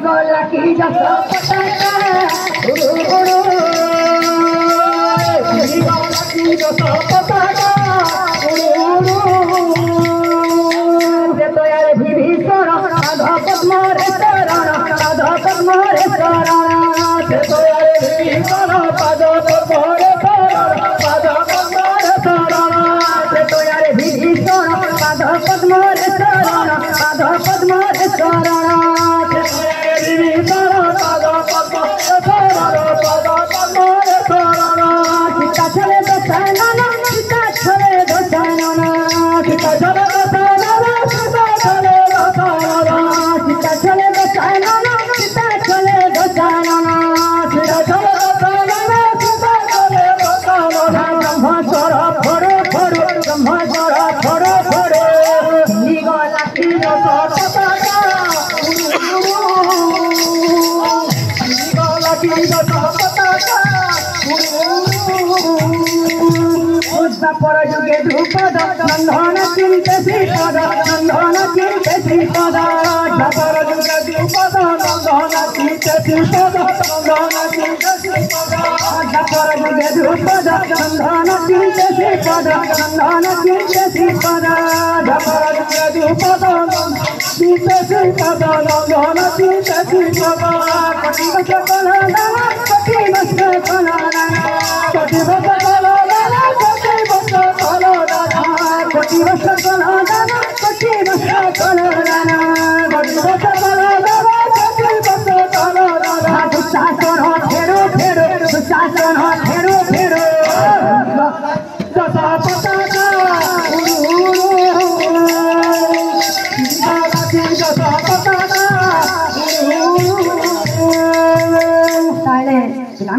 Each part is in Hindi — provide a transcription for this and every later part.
गला की जस पताका उड़ो गला की जस पताका उड़ो जे तो यार विभीषण राधा पद्म रे शरण राधा पद्म रे शरण जे तो यार विभीषण राधा पद्म रे शरण राधा पद्म रे शरण जे तो यार विभीषण राधा पद्म रे शरण राधा पद्म रे शरण पर जुगे ध्रुपद नंदन चिंते श्रीपद नंदन चिंते श्रीपद पर जुगे ध्रुपद नंदन चिंते श्रीपद नंदन चिंते श्रीपद पर जुगे ध्रुपद नंदन चिंते श्रीपद नंदन चिंते श्रीपद पर जुगे ध्रुपद चिंते श्रीपद नंदन चिंते श्रीपद कटी बस कलना कटी बस कलना कटी बस कलना कटी बस कलना कटी बस कलना कटी बस कलना कटी बस कलना दुशासन फेरो फेरो दुशासन फेरो फेरो दस पताका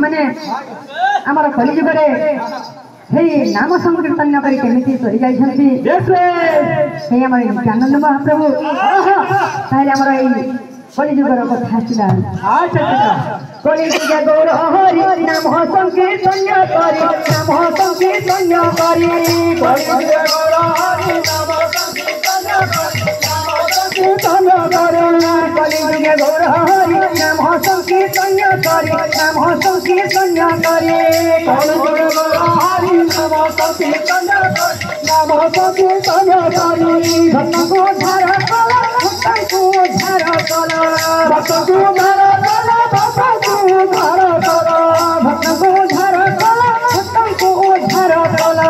ମାନେ ଆମର କଲିଯୁଗରେ ସେଇ ନାମ ସଂକୀର୍ତ୍ତନ କରି କେମିତି ସରି ଯାଇଛନ୍ତି ସେଇ ଆମର ନିତ୍ୟାନନ୍ଦ ମହାପ୍ରଭୁ ତାହେଲେ ଆମର ଏଇ କଲିଯୁଗର କଥା ଆସିଲା କଲିଯୁଗ ଗୌର ହରି ନାମ ସଂକୀର୍ତ୍ତନ କରି ନାମ ସଂକୀର୍ତ୍ତନ କରି କଲିଯୁଗ ଗୌର ହରି ନାମ ସଂକୀର୍ତ୍ତନ କରି कीर्तन करे कलियुगे गौर हरि नाम संकीर्तन करे नाम संकीर्तन करे कलियुगे गौर हरि नाम संकीर्तन करे नाम संकीर्तन करे भक्त को धार कला भक्त को धार कला भक्त को धार कला भक्त को धार कला भक्त को धार कला भक्त को धार कला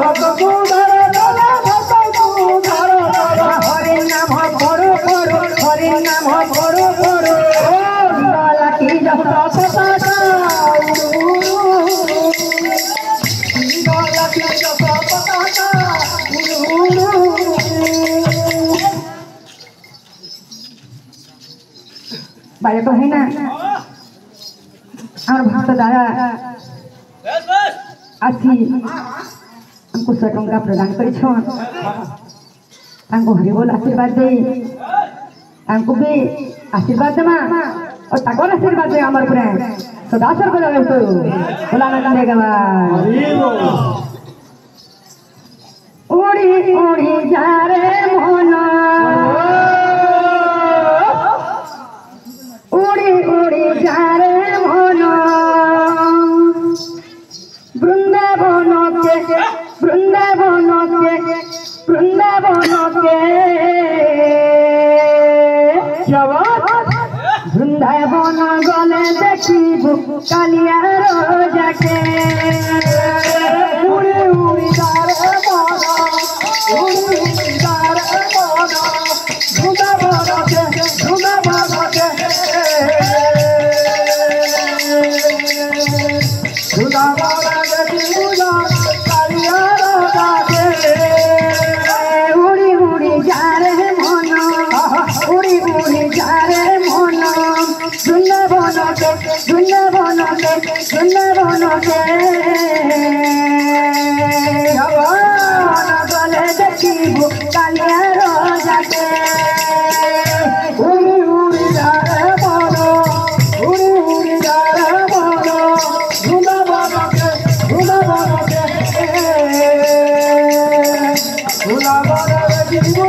भक्त को धार कला भक्त को धार कला हरि नाम हरि नाम करो करो गला की जस पताका गला की जस पताका बारे तो है ना और भक्त दादा आसी हमको 100 टंका प्रदान करी हरिबोल आशीर्वाद दे हमको भी आशीर्वाद देमा और ताकर आशीर्वाद दे हमारे पूरे सदा सर्वदा रहतो बोला ना देगा उड़ी उड़ी जा रे मोहना उड़ी उड़ी जा रे मोहना वृंदावन के वृंदावन के वृंदावन के वृंदावन गले देखिबू कालिया रोजा के उड़ी उड़ी जा रे मोहना उड़ी उड़ी जा रे मोहना वृंदावन के वृंदावन के वृंदावन देखिबू कालिया रोजा के उड़ी उड़ी जा रे मोहना उड़ी उड़ी जा रे मोहना वृंदावन के वृंदावन के वृंदावन के गले देखिबू कालिया रोजा के उड़ी उड़ी जा रे मोहना उड़ी उड़ी जा रे मोहना वृंदावन के वृंदावन के वृंदावन देखिबू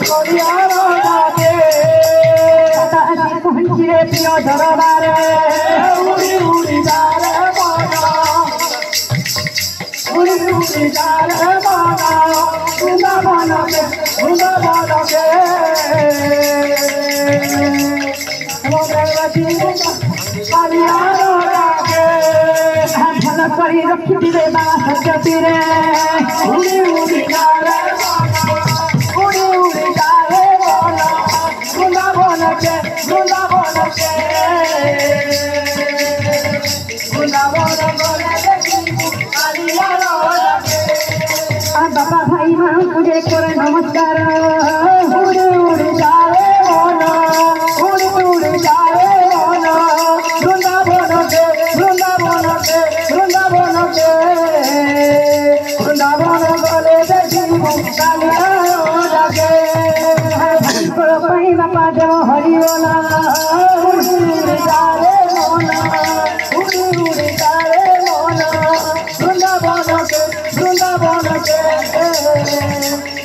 कालिया रोजा के ঘুচিরে প্রিয় দরবারে উড়ি উড়ি যারে মনা উড়ি উড়ি যারে মনা বৃন্দাবনকে বৃন্দাবনকে ভাল করে রক্ষিবে বা সত্যিরে উড়ি উড়ি যারে উড়ি উড়ি যারে মনা বৃন্দাবনকে বৃন্দাবনকে বৃন্দাবন বলে বাবা ভাই মা পূজে করে নমস্কার উড়ে উড়ে যারে মনা উড়ে উড়ে যারে মনা বৃন্দাবনকে বৃন্দাবনকে বৃন্দাবনকে বৃন্দাবন বলে দেখিব কালিয়াকে পাই বাপা দেব হরিওলা উড়ে উড়ে যারে মনা উড়ে উড়ে যারে মনা বৃন্দাবনকে বৃন্দাবনকে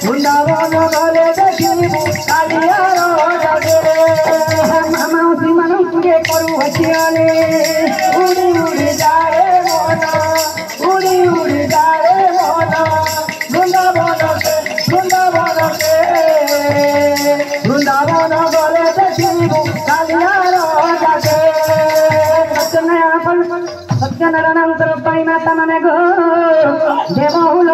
বৃন্দাবন বলে দেখিব কালিয়াকে মাউসী মানুষকে করু হসিয়ালে উড়ি উড়ি যারে মনা উড়ি উড়ি যারে মনা বৃন্দাবনকে বৃন্দাবনকে বৃন্দাবন বলে দেখিব কালিয়াকে সত্যনারায়ণ পাই মাতা মানে গো দেবহুল